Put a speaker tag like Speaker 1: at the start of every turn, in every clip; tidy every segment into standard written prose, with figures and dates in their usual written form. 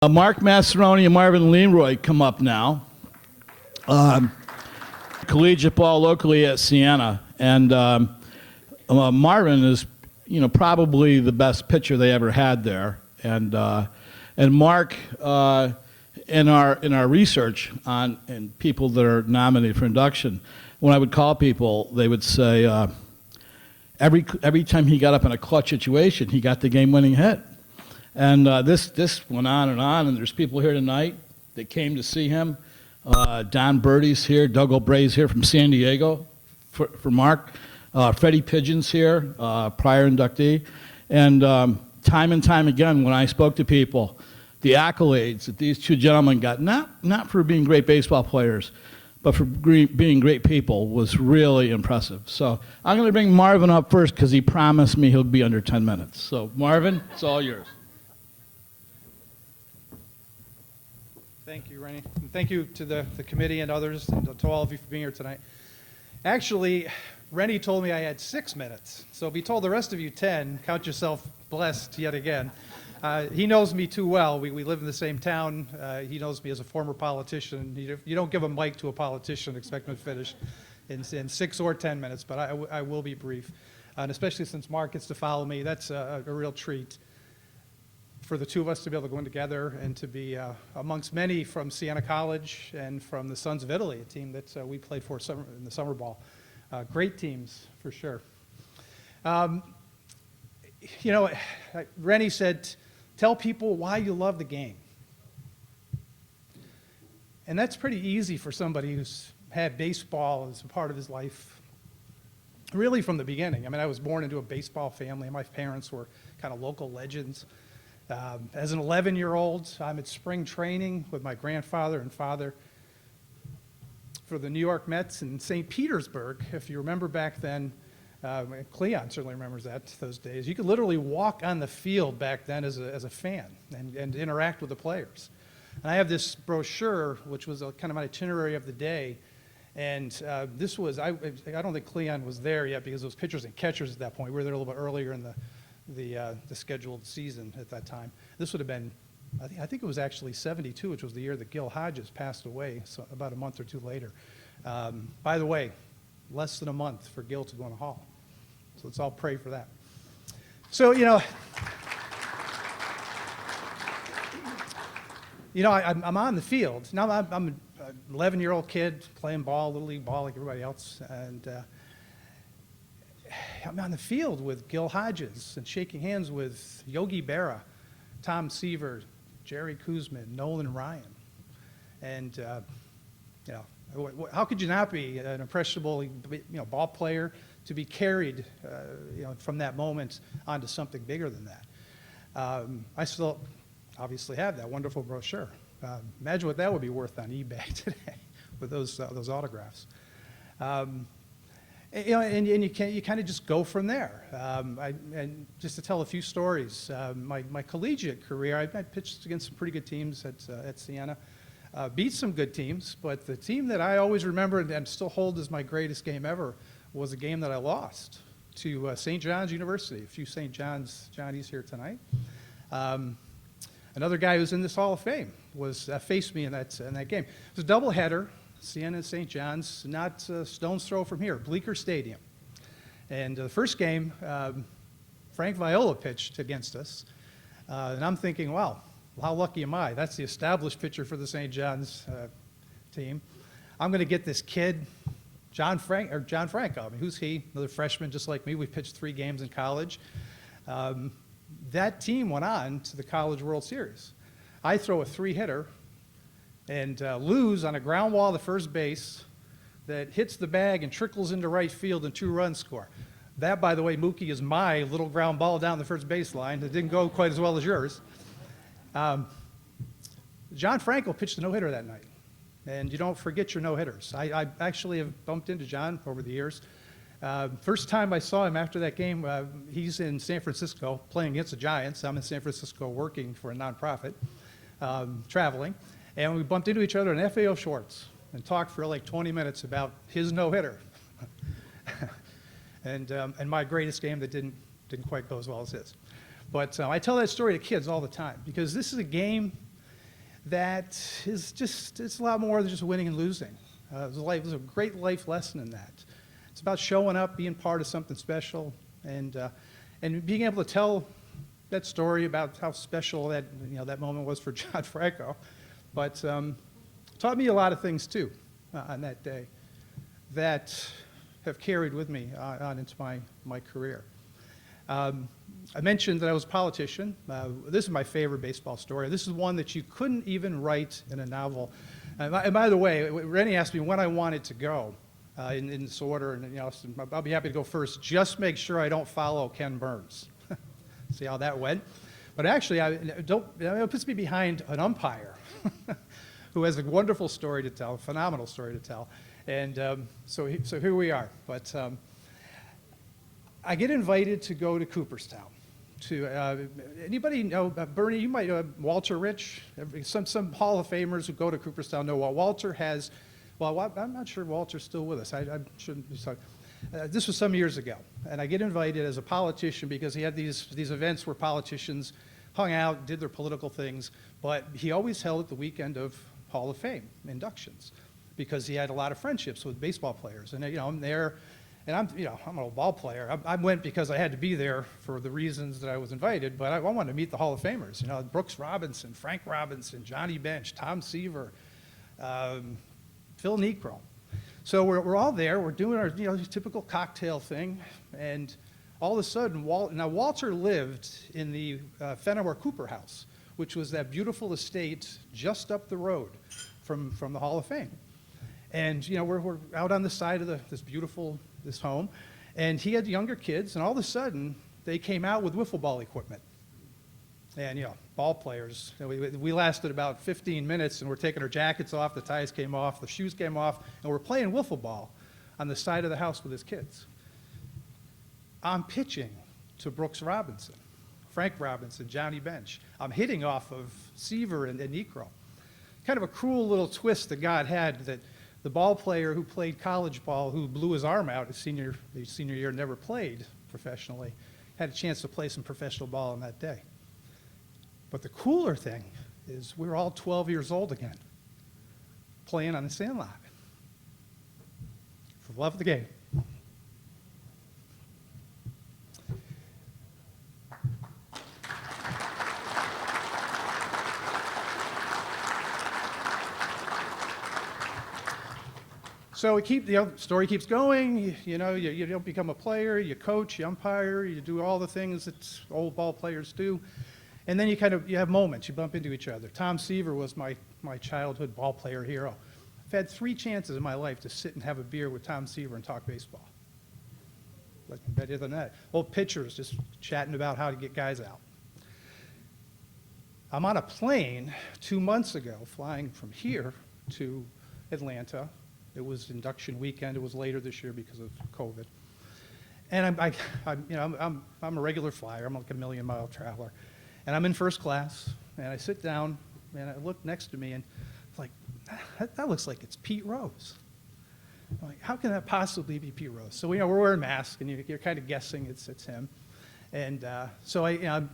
Speaker 1: Mark Massaroni and Marvin Leroy come up now. Collegiate ball locally at Siena, and Marvin is, probably the best pitcher they ever had there, and Mark, in our research on and people that are nominated for induction, when I would call people, they would say every time he got up in a clutch situation, he got the game-winning hit. And this went on, and there's people here tonight that came to see him. Don Birdie's here, Doug O'Bray's here from San Diego for Mark. Freddie Pigeon's here, prior inductee. And time and time again, when I spoke to people, the accolades that these two gentlemen got, not for being great baseball players, but for being great people, was really impressive. So I'm going to bring Marvin up first because he promised me he'll be under 10 minutes. So Marvin, it's all yours.
Speaker 2: Thank you, Rennie. And thank you to the committee and others, and to all of you for being here tonight. Actually, Rennie told me I had 6 minutes. So if he told the rest of you 10, count yourself blessed yet again. He knows me too well. We live in the same town. He knows me as a former politician. You don't give a mic to a politician and expect him to finish in 6 or 10 minutes, but I will be brief. And especially since Mark gets to follow me, that's a real treat for the two of us to be able to go in together and to be amongst many from Siena College and from the Sons of Italy, a team that we played for in the summer ball. Great teams, for sure. Rennie said, tell people why you love the game. And that's pretty easy for somebody who's had baseball as a part of his life, really from the beginning. I mean, I was born into a baseball family. My parents were kind of local legends. As an 11-year-old, I'm at spring training with my grandfather and father for the New York Mets in St. Petersburg. If you remember back then, Cleon certainly remembers those days. You could literally walk on the field back then as a fan and interact with the players. And I have this brochure, which was kind of my itinerary of the day. And this was, I don't think Cleon was there yet because it was pitchers and catchers at that point. We were there a little bit earlier in the scheduled season at that time. This would have been, I think it was actually 72, which was the year that Gil Hodges passed away, so about a month or two later. By the way, less than a month for Gil to go in the hall. So let's all pray for that. So, I'm on the field. Now I'm an 11-year-old kid playing ball, Little League ball like everybody else, and I'm on the field with Gil Hodges and shaking hands with Yogi Berra, Tom Seaver, Jerry Kuzman, Nolan Ryan. And, how could you not be an impressionable, ball player to be carried, from that moment onto something bigger than that? I still obviously have that wonderful brochure. Imagine what that would be worth on eBay today with those autographs. And you kind of just go from there. And just to tell a few stories, my collegiate career, I pitched against some pretty good teams at Siena, beat some good teams, but the team that I always remember and still hold as my greatest game ever was a game that I lost to St. John's University. A few St. Johnnies here tonight. Another guy who's in this Hall of Fame faced me in that game. It was a doubleheader. Siena and St. John's, not a stone's throw from here, Bleecker Stadium. And the first game, Frank Viola pitched against us. And I'm thinking, wow, how lucky am I? That's the established pitcher for the St. John's team. I'm going to get this kid, John Franco. I mean, who's he? Another freshman just like me. We pitched 3 games in college. That team went on to the College World Series. I throw a 3-hitter and lose on a ground ball to first base that hits the bag and trickles into right field and 2 runs score. That, by the way, Mookie, is my little ground ball down the first baseline. It didn't go quite as well as yours. John Franco pitched a no-hitter that night. And you don't forget your no-hitters. I actually have bumped into John over the years. First time I saw him after that game, he's in San Francisco playing against the Giants. I'm in San Francisco working for a nonprofit, traveling. And we bumped into each other in FAO shorts and talked for like 20 minutes about his no-hitter and my greatest game that didn't quite go as well as his. But I tell that story to kids all the time because this is a game that is just, it's a lot more than just winning and losing. There's a great life lesson in that. It's about showing up, being part of something special, and being able to tell that story about how special that, that moment was for John Franco. But taught me a lot of things too on that day that have carried with me on into my career. I mentioned that I was a politician. This is my favorite baseball story. This is one that you couldn't even write in a novel. And by the way, Rennie asked me when I wanted to go in this order, and I'll be happy to go first. Just make sure I don't follow Ken Burns. See how that went? But actually, it puts me behind an umpire who has a wonderful story to tell, a phenomenal story to tell. And so here we are. But I get invited to go to Cooperstown. Anybody know, Bernie, you might know Walter Rich? Some Hall of Famers who go to Cooperstown know what Walter has. Well, I'm not sure Walter's still with us. I shouldn't be sorry. This was some years ago, and I get invited as a politician because he had these events where politicians hung out, did their political things, but he always held it the weekend of Hall of Fame inductions because he had a lot of friendships with baseball players. And I'm there, and I'm an old ball player. I went because I had to be there for the reasons that I was invited, but I wanted to meet the Hall of Famers. Brooks Robinson, Frank Robinson, Johnny Bench, Tom Seaver, Phil Niekro. So we're all there. We're doing our typical cocktail thing, and all of a sudden, Walter lived in the Fenimore Cooper House, which was that beautiful estate just up the road from the Hall of Fame. And we're out on the side of this home, and he had younger kids, and all of a sudden they came out with wiffle ball equipment. And ball players, we lasted about 15 minutes, and we're taking our jackets off, the ties came off, the shoes came off, and we're playing wiffle ball on the side of the house with his kids. I'm pitching to Brooks Robinson, Frank Robinson, Johnny Bench. I'm hitting off of Seaver and Niekro. Kind of a cruel little twist that God had, that the ball player who played college ball, who blew his arm out his senior year, never played professionally, had a chance to play some professional ball on that day. But the cooler thing is we're all 12 years old again, playing on the sandlot for the love of the game. So the story keeps going. You don't become a player. You coach, you umpire, you do all the things that old ball players do. And then you have moments. You bump into each other. Tom Seaver was my childhood ball player hero. I've had 3 chances in my life to sit and have a beer with Tom Seaver and talk baseball. Better than that. Old pitchers just chatting about how to get guys out. I'm on a plane 2 months ago, flying from here to Atlanta. It was induction weekend. It was later this year because of COVID. And I'm a regular flyer. I'm like a million-mile traveler. And I'm in first class, and I sit down, and I look next to me, and it's like, that looks like it's Pete Rose. I'm like, how can that possibly be Pete Rose? So we're wearing masks, and you're kind of guessing it's him. And so I'm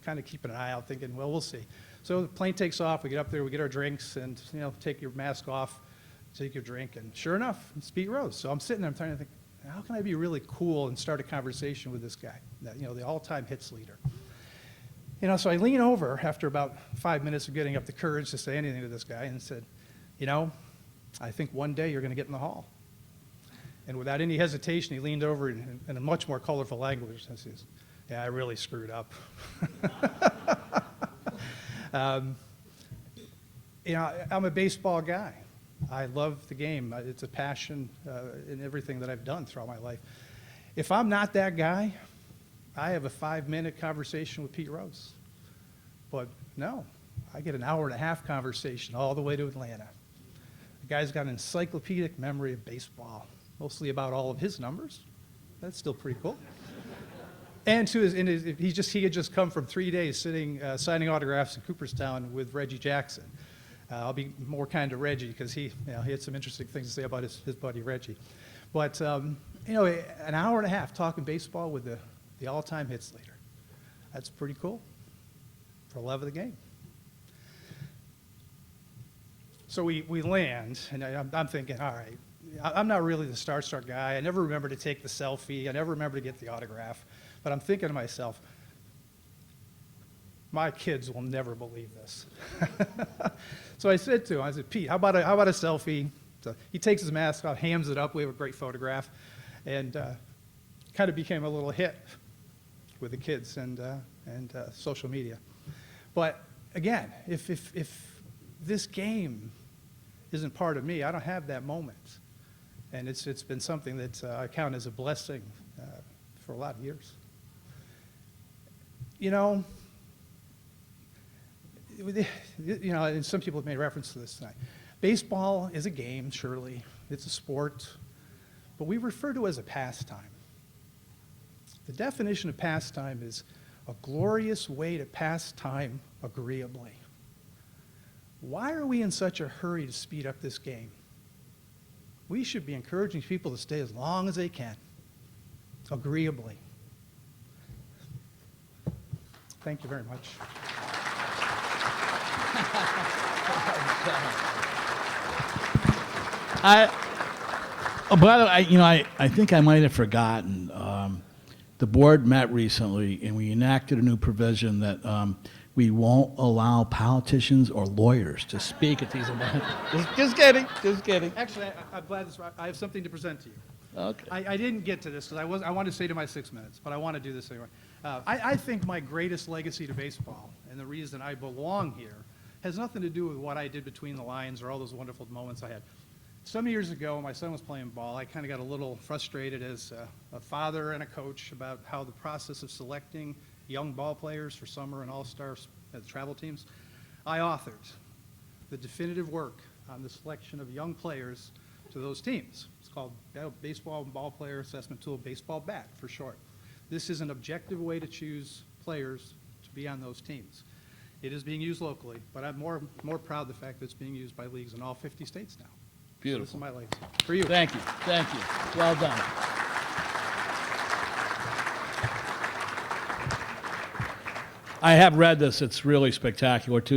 Speaker 2: kind of keeping an eye out, thinking, well, we'll see. So the plane takes off. We get up there, we get our drinks, and take your mask off, take your drink, and sure enough, it's Pete Rose. So I'm sitting there, I'm trying to think, how can I be really cool and start a conversation with this guy, the all-time hits leader? So I lean over after about 5 minutes of getting up the courage to say anything to this guy and said, I think one day you're going to get in the Hall. And without any hesitation, he leaned over in a much more colorful language and says, yeah, I really screwed up. I'm a baseball guy. I love the game. It's a passion in everything that I've done throughout my life. If I'm not that guy, I have a 5-minute conversation with Pete Rose. But no, I get an hour-and-a-half conversation all the way to Atlanta. The guy's got an encyclopedic memory of baseball, mostly about all of his numbers. That's still pretty cool. And he had just come from 3 days sitting, signing autographs in Cooperstown with Reggie Jackson. I'll be more kind to Reggie because he had some interesting things to say about his buddy Reggie. But an hour and a half talking baseball with the all-time hits leader. That's pretty cool for love of the game. So we land, and I'm thinking, all right, I'm not really the starstruck guy. I never remember to take the selfie. I never remember to get the autograph. But I'm thinking to myself, my kids will never believe this. So I said to him, I said, Pete, how about a selfie? So he takes his mask off, hams it up. We have a great photograph, and kind of became a little hit with the kids and social media. But again, if this game isn't part of me, I don't have that moment. And it's been something that I count as a blessing for a lot of years. You know, and some people have made reference to this tonight. Baseball is a game, surely. It's a sport. But we refer to it as a pastime. The definition of pastime is a glorious way to pass time agreeably. Why are we in such a hurry to speed up this game? We should be encouraging people to stay as long as they can, agreeably. Thank you very much.
Speaker 1: By the way, I think I might have forgotten. The board met recently, and we enacted a new provision that we won't allow politicians or lawyers to speak at these events. Just kidding.
Speaker 2: Actually, I'm glad I have something to present to you.
Speaker 1: Okay.
Speaker 2: I didn't get to this because I wanted to stay to my 6 minutes, but I want to do this anyway. I think my greatest legacy to baseball, and the reason I belong here, has nothing to do with what I did between the lines or all those wonderful moments I had. Some years ago, my son was playing ball. I kind of got a little frustrated as a father and a coach about how the process of selecting young ball players for summer and all-stars at the travel teams. I authored the definitive work on the selection of young players to those teams. It's called Baseball Ball Player Assessment Tool, Baseball BAT for short. This is an objective way to choose players to be on those teams. It is being used locally, but I'm more proud of the fact that it's being used by leagues in all 50 states now.
Speaker 1: Beautiful.
Speaker 2: So this is my legacy. For you.
Speaker 1: Thank you. Well done. I have read this. It's really spectacular, too.